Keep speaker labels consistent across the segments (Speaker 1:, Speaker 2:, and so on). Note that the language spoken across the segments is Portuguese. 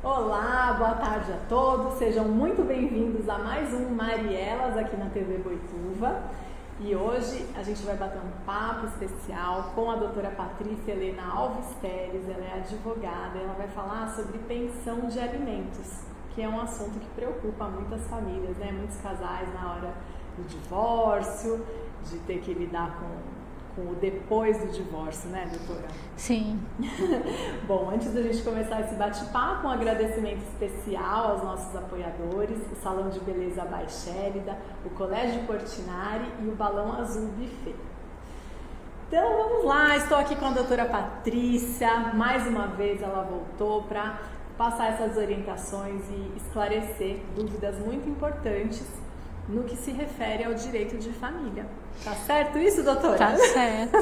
Speaker 1: Olá, boa tarde a todos, sejam muito bem-vindos a mais um Marielas aqui na TV Boituva. E hoje a gente vai bater um papo especial com a doutora Patrícia Helena Alves Teres, ela é advogada, ela vai falar sobre pensão de alimentos, que é um assunto que preocupa muitas famílias, né? Muitos casais na hora do divórcio, de ter que lidar com o depois do divórcio, né, doutora?
Speaker 2: Sim.
Speaker 1: Bom, antes da gente começar esse bate-papo, um agradecimento especial aos nossos apoiadores, o Salão de Beleza Baixérida, o Colégio Portinari e o Balão Azul Buffet. Então vamos lá, estou aqui com a doutora Patrícia, mais uma vez ela voltou para passar essas orientações e esclarecer dúvidas muito importantes no que se refere ao direito de família. Tá certo isso, doutora?
Speaker 2: Tá certo.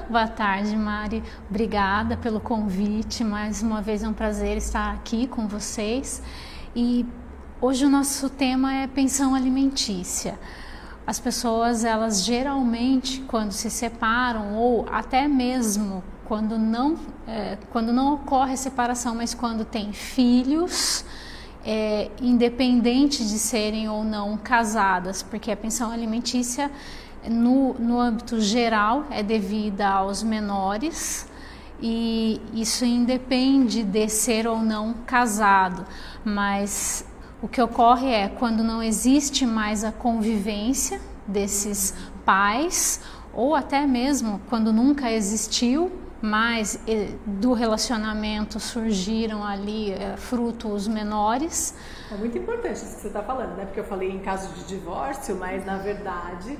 Speaker 2: Boa tarde, Mari. Obrigada pelo convite. Mais uma vez é um prazer estar aqui com vocês. E hoje o nosso tema é pensão alimentícia. As pessoas, elas geralmente, quando se separam ou até mesmo quando não ocorre a separação, mas quando tem filhos, independente de serem ou não casadas, porque a pensão alimentícia no âmbito geral é devida aos menores e isso independe de ser ou não casado, mas o que ocorre é quando não existe mais a convivência desses pais ou até mesmo quando nunca existiu, mas do relacionamento surgiram ali frutos menores.
Speaker 1: É muito importante isso que você está falando, né? Porque eu falei em caso de divórcio, mas na verdade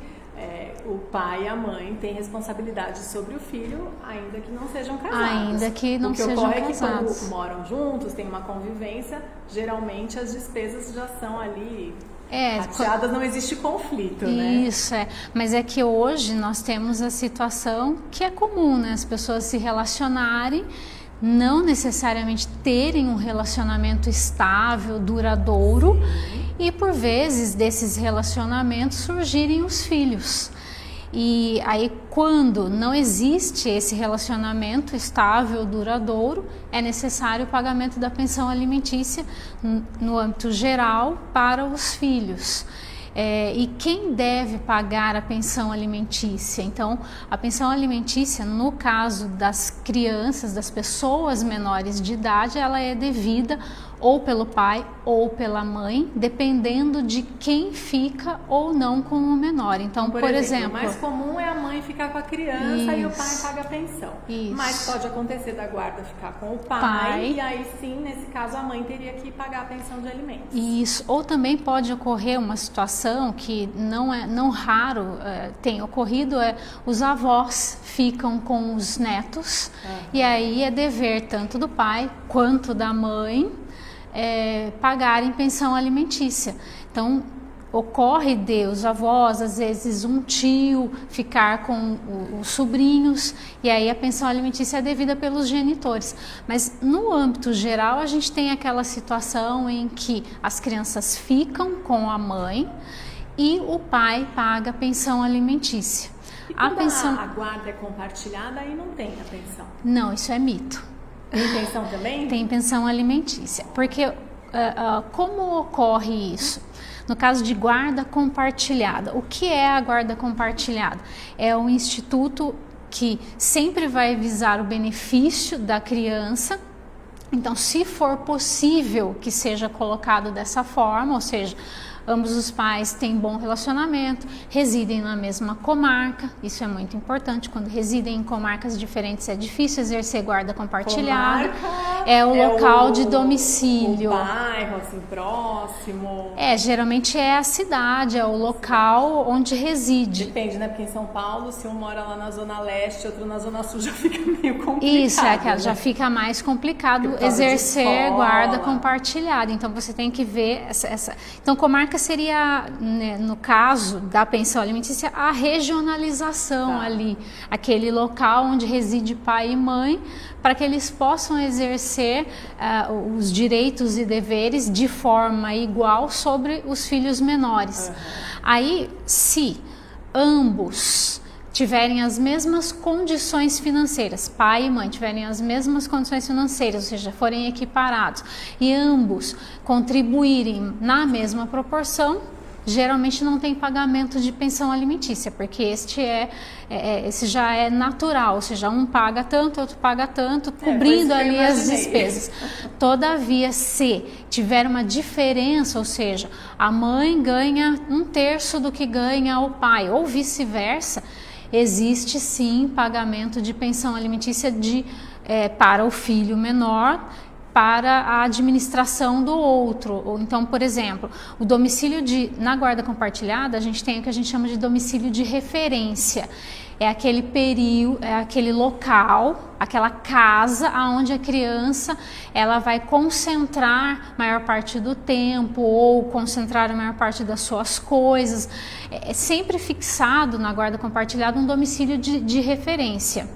Speaker 1: o pai e a mãe têm responsabilidade sobre o filho, ainda que não sejam casados.
Speaker 2: Ainda que não sejam casados. O que ocorre
Speaker 1: é que quando moram juntos, tem uma convivência, geralmente as despesas já são ali rateadas, não existe conflito, né?
Speaker 2: Isso, mas é que hoje nós temos a situação que é comum, né? As pessoas se relacionarem, não necessariamente terem um relacionamento estável, duradouro, e por vezes desses relacionamentos surgirem os filhos. E aí, quando não existe esse relacionamento estável, duradouro, é necessário o pagamento da pensão alimentícia no âmbito geral para os filhos. E quem deve pagar a pensão alimentícia? Então, a pensão alimentícia, no caso das crianças, das pessoas menores de idade, ela é devida ou pelo pai ou pela mãe, dependendo de quem fica ou não com o menor. Então, por exemplo,
Speaker 1: o mais comum é a mãe ficar com a criança e o pai paga a pensão.
Speaker 2: Isso.
Speaker 1: Mas pode acontecer da guarda ficar com o pai e aí sim, nesse caso, a mãe teria que pagar a pensão de alimentos.
Speaker 2: Isso. Ou também pode ocorrer uma situação que não raro tem ocorrido, os avós ficam com os netos e aí é dever tanto do pai quanto da mãe pagarem pensão alimentícia. Então, ocorre de os avós, às vezes um tio, ficar com os sobrinhos, e aí a pensão alimentícia é devida pelos genitores. Mas no âmbito geral, a gente tem aquela situação em que as crianças ficam com a mãe e o pai paga a pensão alimentícia.
Speaker 1: E quando a guarda é compartilhada, aí não tem a pensão?
Speaker 2: Não, isso é mito.
Speaker 1: Tem pensão também?
Speaker 2: Tem pensão alimentícia, porque como ocorre isso? No caso de guarda compartilhada, o que é a guarda compartilhada? É um instituto que sempre vai visar o benefício da criança. Então, se for possível que seja colocado dessa forma, ou seja, ambos os pais têm bom relacionamento, residem na mesma comarca, isso é muito importante. Quando residem em comarcas diferentes é difícil exercer guarda compartilhada.
Speaker 1: Comarca
Speaker 2: é o local de domicílio.
Speaker 1: O bairro, assim, próximo.
Speaker 2: Geralmente é a cidade, é o local onde reside.
Speaker 1: Depende, né? Porque em São Paulo, se um mora lá na Zona Leste, outro na Zona Sul, já fica meio complicado.
Speaker 2: Isso,
Speaker 1: né?
Speaker 2: Já fica mais complicado exercer guarda compartilhada. Então você tem que ver essa. Então, comarca seria, né, no caso da pensão alimentícia, a regionalização ali, aquele local onde reside pai e mãe, para que eles possam exercer os direitos e deveres de forma igual sobre os filhos menores. Aí, se ambos tiverem as mesmas condições financeiras, pai e mãe tiverem as mesmas condições financeiras, ou seja, forem equiparados, e ambos contribuírem na mesma proporção, geralmente não tem pagamento de pensão alimentícia, porque esse já é natural, ou seja, um paga tanto, outro paga tanto, cobrindo ali as despesas. Todavia, se tiver uma diferença, ou seja, a mãe ganha 1/3 do que ganha o pai, ou vice-versa, existe sim pagamento de pensão alimentícia para o filho menor, para a administração do outro. Ou então, por exemplo, o domicílio na guarda compartilhada, a gente tem o que a gente chama de domicílio de referência. É aquele período, é aquele local, aquela casa onde a criança ela vai concentrar a maior parte do tempo ou concentrar a maior parte das suas coisas. É sempre fixado na guarda compartilhada um domicílio de referência.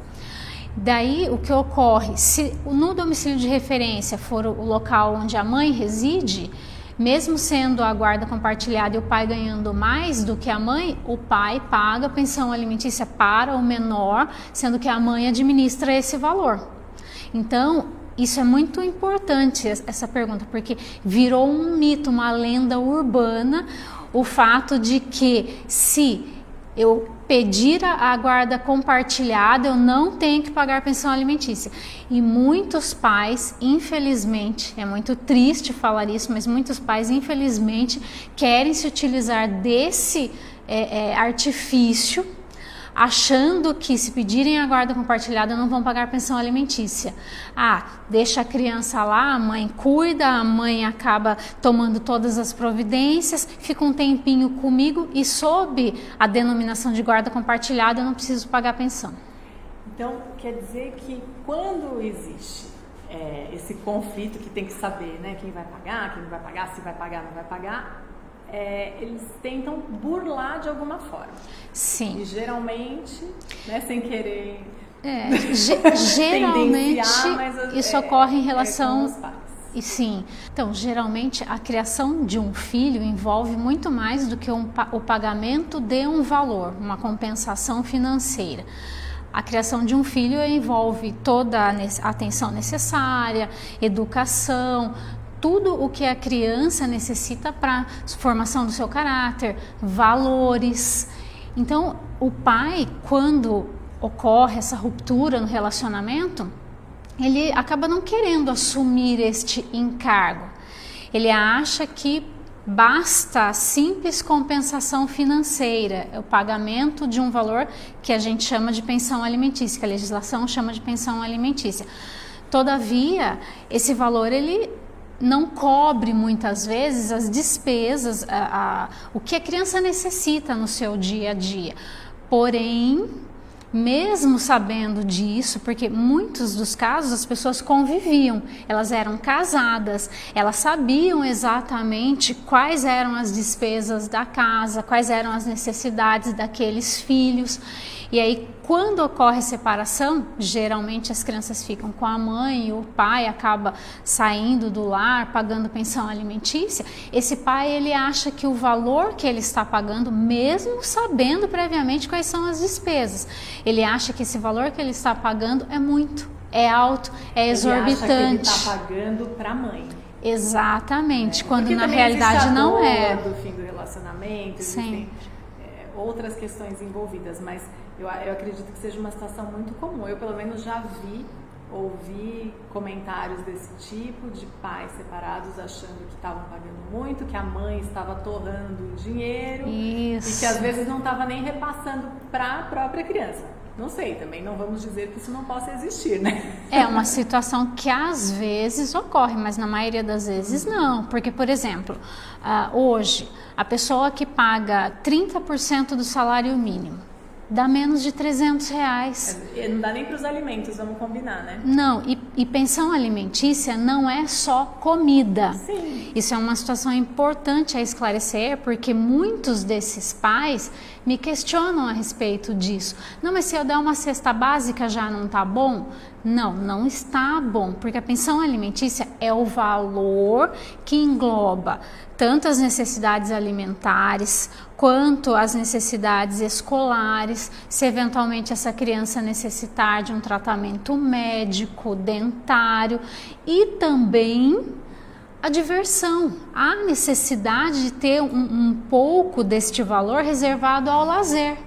Speaker 2: Daí o que ocorre, se no domicílio de referência for o local onde a mãe reside, mesmo sendo a guarda compartilhada e o pai ganhando mais do que a mãe, o pai paga pensão alimentícia para o menor, sendo que a mãe administra esse valor. Então, isso é muito importante, essa pergunta, porque virou um mito, uma lenda urbana, o fato de que se eu pedir a guarda compartilhada, eu não tenho que pagar pensão alimentícia. E muitos pais, infelizmente, é muito triste falar isso, mas muitos pais, infelizmente, querem se utilizar desse artifício, achando que se pedirem a guarda compartilhada não vão pagar pensão alimentícia. Deixa a criança lá, a mãe cuida, a mãe acaba tomando todas as providências, fica um tempinho comigo e sob a denominação de guarda compartilhada eu não preciso pagar pensão.
Speaker 1: Então, quer dizer que quando existe esse conflito que tem que saber, né, quem vai pagar, quem não vai pagar, se vai pagar, não vai pagar, eles tentam burlar de alguma forma.
Speaker 2: Sim.
Speaker 1: E geralmente, né, sem querer
Speaker 2: geralmente isso ocorre em relação
Speaker 1: com os pais.
Speaker 2: E sim, então geralmente a criação de um filho envolve muito mais do que o pagamento de um valor, uma compensação financeira. A criação de um filho envolve toda a atenção necessária, educação, tudo o que a criança necessita para a formação do seu caráter, valores. Então, o pai, quando ocorre essa ruptura no relacionamento, ele acaba não querendo assumir este encargo. Ele acha que basta a simples compensação financeira, o pagamento de um valor que a gente chama de pensão alimentícia, que a legislação chama de pensão alimentícia. Todavia, esse valor ele não cobre muitas vezes as despesas, o que a criança necessita no seu dia a dia. Porém, mesmo sabendo disso, porque muitos dos casos as pessoas conviviam, elas eram casadas, elas sabiam exatamente quais eram as despesas da casa, quais eram as necessidades daqueles filhos. E aí, quando ocorre a separação, geralmente as crianças ficam com a mãe e o pai acaba saindo do lar, pagando pensão alimentícia. Esse pai, ele acha que o valor que ele está pagando, mesmo sabendo previamente quais são as despesas, ele acha que esse valor que ele está pagando é muito, é alto, é exorbitante.
Speaker 1: Ele acha que ele está pagando para a mãe.
Speaker 2: Exatamente, quando na realidade não é.
Speaker 1: Do fim do relacionamento, existem outras questões envolvidas, mas eu acredito que seja uma situação muito comum. Eu, pelo menos, já ouvi comentários desse tipo, de pais separados achando que estavam pagando muito, que a mãe estava torrando o dinheiro.
Speaker 2: Isso.
Speaker 1: E que às vezes não estava nem repassando para a própria criança. Não sei, também não vamos dizer que isso não possa existir, né?
Speaker 2: É uma situação que às vezes ocorre, mas na maioria das vezes não. Porque, por exemplo, hoje, a pessoa que paga 30% do salário mínimo, dá menos de R$300.
Speaker 1: Não dá nem para os alimentos, vamos combinar, né?
Speaker 2: Não, e pensão alimentícia não é só comida.
Speaker 1: Sim.
Speaker 2: Isso é uma situação importante a esclarecer, porque muitos desses pais me questionam a respeito disso. Não, mas se eu der uma cesta básica já não tá bom? Não está bom, porque a pensão alimentícia é o valor que engloba tanto as necessidades alimentares quanto as necessidades escolares, se eventualmente essa criança necessitar de um tratamento médico, dentário, e também a diversão, a necessidade de ter um pouco deste valor reservado ao lazer.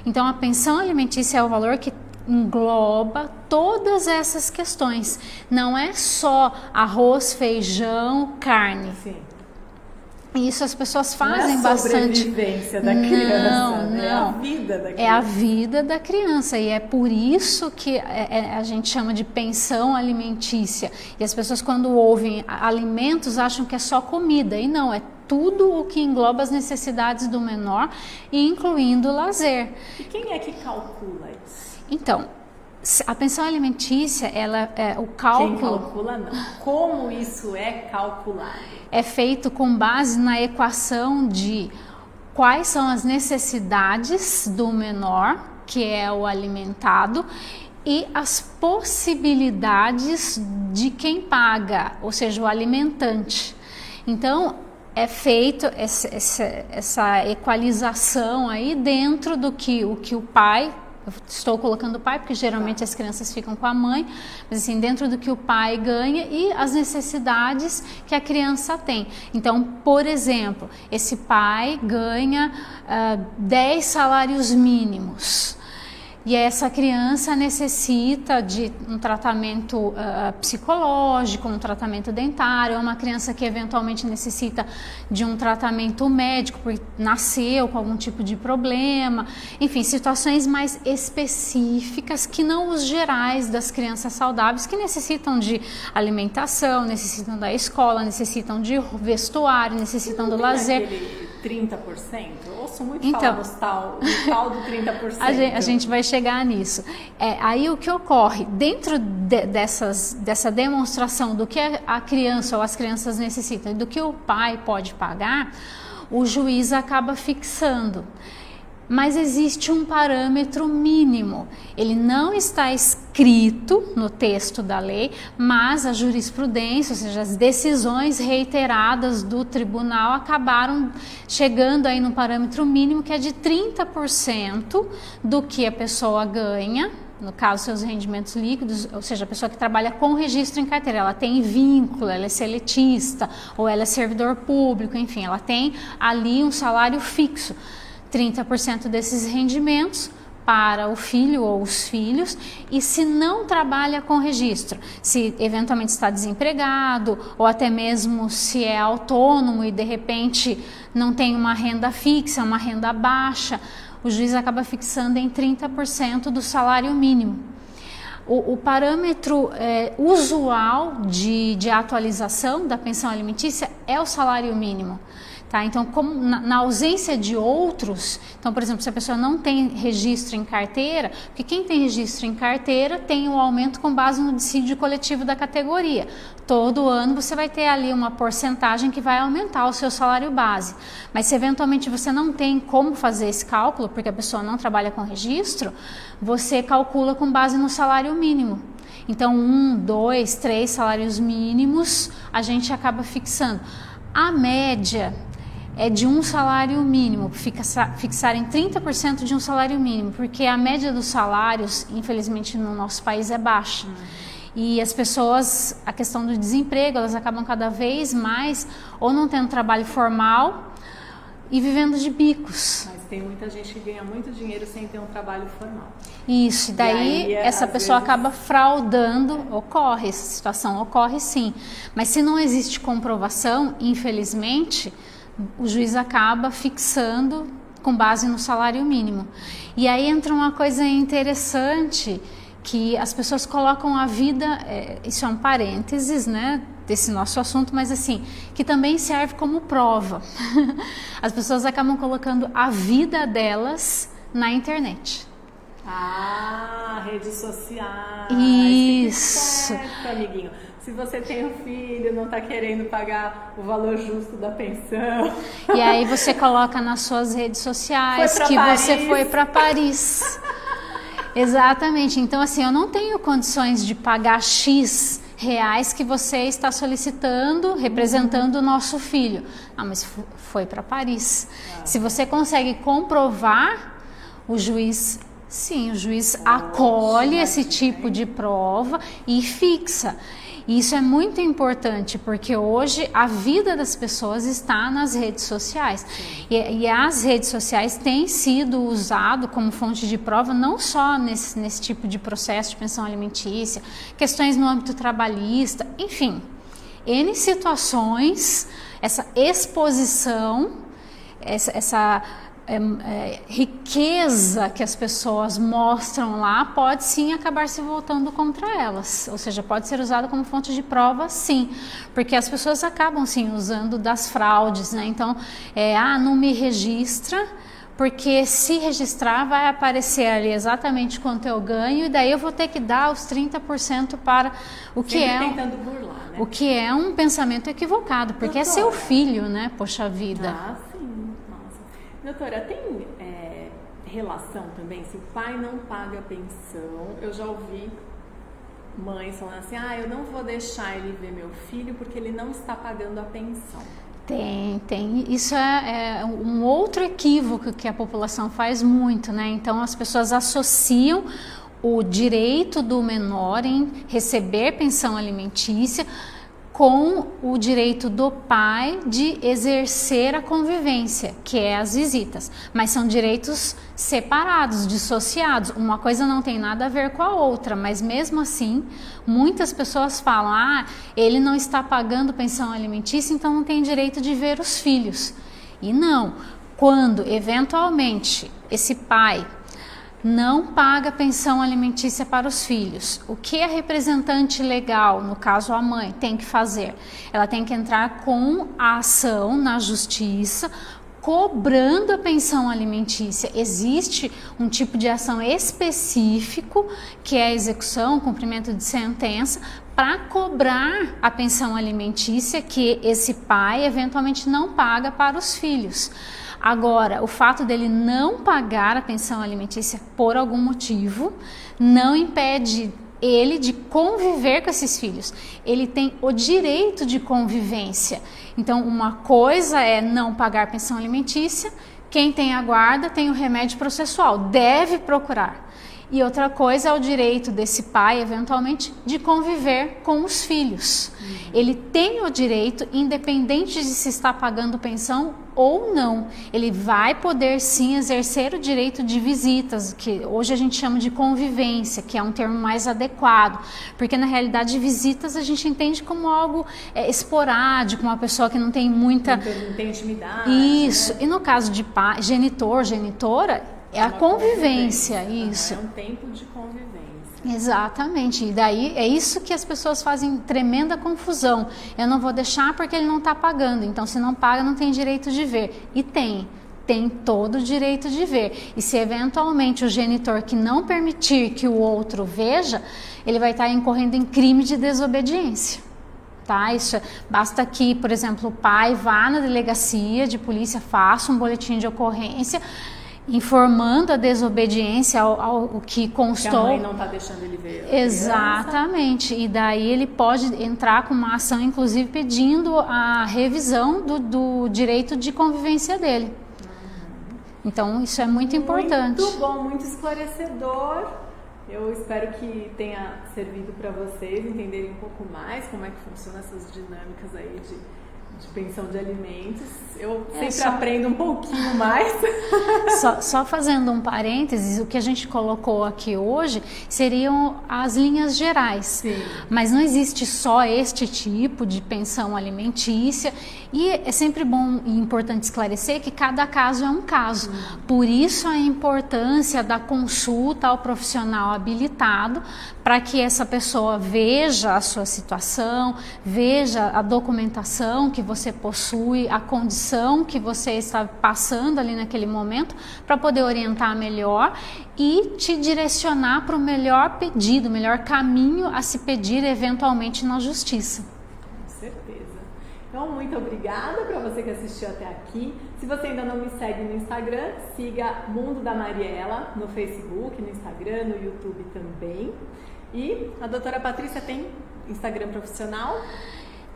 Speaker 2: Então a pensão alimentícia é o valor que engloba todas essas questões, não é só arroz, feijão, carne.
Speaker 1: Sim.
Speaker 2: Isso as pessoas fazem
Speaker 1: não é a
Speaker 2: bastante.
Speaker 1: Sobrevivência da criança,
Speaker 2: Não.
Speaker 1: É a vida da criança.
Speaker 2: É a vida da criança e é por isso que a gente chama de pensão alimentícia. E as pessoas quando ouvem alimentos acham que é só comida e não, é tudo o que engloba as necessidades do menor, incluindo o lazer.
Speaker 1: E quem é que calcula isso?
Speaker 2: Então, a pensão alimentícia, o cálculo...
Speaker 1: Quem calcula não. Como isso é calculado?
Speaker 2: É feito com base na equação de quais são as necessidades do menor, que é o alimentado, e as possibilidades de quem paga, ou seja, o alimentante. Então, é feito essa equalização aí dentro do que o pai... Eu estou colocando o pai, porque geralmente as crianças ficam com a mãe, mas assim, dentro do que o pai ganha e as necessidades que a criança tem. Então, por exemplo, esse pai ganha 10 salários mínimos. E essa criança necessita de um tratamento psicológico, um tratamento dentário, é uma criança que eventualmente necessita de um tratamento médico, porque nasceu com algum tipo de problema, enfim, situações mais específicas que não os gerais das crianças saudáveis, que necessitam de alimentação, necessitam da escola, necessitam de vestuário, necessitam do lazer.
Speaker 1: 30%? Ouço muito falar no tal do 30%.
Speaker 2: A gente vai chegar nisso. Aí o que ocorre? Dentro dessa demonstração do que a criança ou as crianças necessitam e do que o pai pode pagar, o juiz acaba fixando. Mas existe um parâmetro mínimo. Ele não está escrito no texto da lei, mas a jurisprudência, ou seja, as decisões reiteradas do tribunal acabaram chegando aí no parâmetro mínimo, que é de 30% do que a pessoa ganha, no caso seus rendimentos líquidos, ou seja, a pessoa que trabalha com registro em carteira, ela tem vínculo, ela é seletista, ou ela é servidor público, enfim, ela tem ali um salário fixo. 30% desses rendimentos para o filho ou os filhos, e se não trabalha com registro, se eventualmente está desempregado ou até mesmo se é autônomo e de repente não tem uma renda fixa, uma renda baixa, o juiz acaba fixando em 30% do salário mínimo. O parâmetro usual de atualização da pensão alimentícia é o salário mínimo. Tá? Então, como na ausência de outros, então, por exemplo, se a pessoa não tem registro em carteira, porque quem tem registro em carteira tem um aumento com base no dissídio coletivo da categoria. Todo ano você vai ter ali uma porcentagem que vai aumentar o seu salário base. Mas se eventualmente você não tem como fazer esse cálculo, porque a pessoa não trabalha com registro, você calcula com base no salário mínimo. Então, 1, 2, 3 salários mínimos a gente acaba fixando. A média é de um salário mínimo, fixar em 30% de um salário mínimo, porque a média dos salários, infelizmente, no nosso país é baixa. E as pessoas, a questão do desemprego, elas acabam cada vez mais ou não tendo trabalho formal e vivendo de bicos.
Speaker 1: Mas tem muita gente que ganha muito dinheiro sem ter um trabalho formal.
Speaker 2: Isso, daí essa pessoa acaba fraudando, essa situação ocorre sim. Mas se não existe comprovação, infelizmente, o juiz acaba fixando com base no salário mínimo. E aí entra uma coisa interessante, que as pessoas colocam a vida, isso é um parênteses, né, desse nosso assunto, mas assim, que também serve como prova. As pessoas acabam colocando a vida delas na internet.
Speaker 1: Redes sociais.
Speaker 2: Isso.
Speaker 1: Certo, amiguinho. Se você tem um filho, não está querendo pagar o valor justo da pensão.
Speaker 2: E aí você coloca nas suas redes sociais que você foi para Paris. Exatamente. Então, assim, eu não tenho condições de pagar X reais que você está solicitando, representando o nosso filho. Ah, mas foi para Paris. Se você consegue comprovar, o juiz, sim, o juiz acolhe esse tipo de prova e fixa. E isso é muito importante, porque hoje a vida das pessoas está nas redes sociais. E as redes sociais têm sido usado como fonte de prova, não só nesse tipo de processo de pensão alimentícia, questões no âmbito trabalhista, enfim, N situações, essa exposição, essa riqueza que as pessoas mostram lá pode sim acabar se voltando contra elas, ou seja, pode ser usado como fonte de prova, sim, porque as pessoas acabam sim usando das fraudes, né? Então, não me registra, porque se registrar vai aparecer ali exatamente quanto eu ganho e daí eu vou ter que dar os 30% para o que
Speaker 1: tentando burlar, né?
Speaker 2: O que é um pensamento equivocado, porque é seu filho, né? Poxa vida.
Speaker 1: Ah, sim. Doutora, tem relação também, se o pai não paga a pensão, eu já ouvi mães falando assim, eu não vou deixar ele ver meu filho porque ele não está pagando a pensão.
Speaker 2: Tem. Isso é um outro equívoco que a população faz muito, né? Então as pessoas associam o direito do menor em receber pensão alimentícia com o direito do pai de exercer a convivência, que é as visitas. Mas são direitos separados, dissociados. Uma coisa não tem nada a ver com a outra, mas mesmo assim, muitas pessoas falam, ele não está pagando pensão alimentícia, então não tem direito de ver os filhos. E não, quando eventualmente esse pai não paga pensão alimentícia para os filhos, o que a representante legal, no caso a mãe, tem que fazer? Ela tem que entrar com a ação na justiça, cobrando a pensão alimentícia. Existe um tipo de ação específico, que é a execução, cumprimento de sentença, para cobrar a pensão alimentícia que esse pai eventualmente não paga para os filhos. Agora, o fato dele não pagar a pensão alimentícia por algum motivo não impede ele de conviver com esses filhos. Ele tem o direito de convivência. Então, uma coisa é não pagar pensão alimentícia, quem tem a guarda tem o remédio processual, deve procurar. E outra coisa é o direito desse pai, eventualmente, de conviver com os filhos. Ele tem o direito, independente de se está pagando pensão ou não. Ele vai poder sim exercer o direito de visitas, que hoje a gente chama de convivência, que é um termo mais adequado. Porque na realidade visitas a gente entende como algo esporádico, uma pessoa que não tem muita...
Speaker 1: Não tem intimidade.
Speaker 2: Isso.
Speaker 1: Né?
Speaker 2: E no caso de pai, genitor, genitora... É a convivência, isso.
Speaker 1: É um tempo de convivência.
Speaker 2: Exatamente. E daí é isso que as pessoas fazem tremenda confusão. Eu não vou deixar porque ele não está pagando. Então, se não paga, não tem direito de ver. E tem todo o direito de ver. E se eventualmente o genitor que não permitir que o outro veja, ele vai estar incorrendo em crime de desobediência. Tá? Isso, basta que, por exemplo, o pai vá na delegacia de polícia, faça um boletim de ocorrência, informando a desobediência ao que constou. Que a
Speaker 1: mãe não está deixando ele ver.
Speaker 2: Exatamente. E daí ele pode entrar com uma ação, inclusive pedindo a revisão do direito de convivência dele. Então isso é muito importante.
Speaker 1: Muito bom, muito esclarecedor. Eu espero que tenha servido para vocês entenderem um pouco mais como é que funcionam essas dinâmicas aí de pensão de alimentos. Eu sempre aprendo um pouquinho mais.
Speaker 2: Só fazendo um parênteses, o que a gente colocou aqui hoje seriam as linhas gerais.
Speaker 1: Sim.
Speaker 2: Mas não existe só este tipo de pensão alimentícia, e é sempre bom e importante esclarecer que cada caso é um caso. Por isso a importância da consulta ao profissional habilitado, para que essa pessoa veja a sua situação, veja a documentação que você possui, a condição que você está passando ali naquele momento, para poder orientar melhor e te direcionar para o melhor pedido, o melhor caminho a se pedir eventualmente na justiça.
Speaker 1: Com certeza. Então, muito obrigada para você que assistiu até aqui. Se você ainda não me segue no Instagram, siga Mundo da Mariela no Facebook, no Instagram, no YouTube também. E a doutora Patrícia tem Instagram profissional?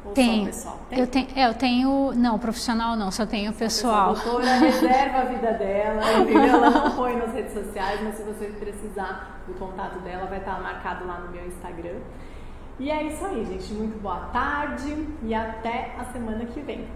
Speaker 1: Ou
Speaker 2: tem.
Speaker 1: Só pessoal? Tem?
Speaker 2: Eu tenho, não, profissional não, só tenho pessoal.
Speaker 1: A doutora reserva a vida dela, entendeu? Ela não põe nas redes sociais, mas se você precisar do contato dela, vai estar marcado lá no meu Instagram. E é isso aí, gente. Muito boa tarde e até a semana que vem.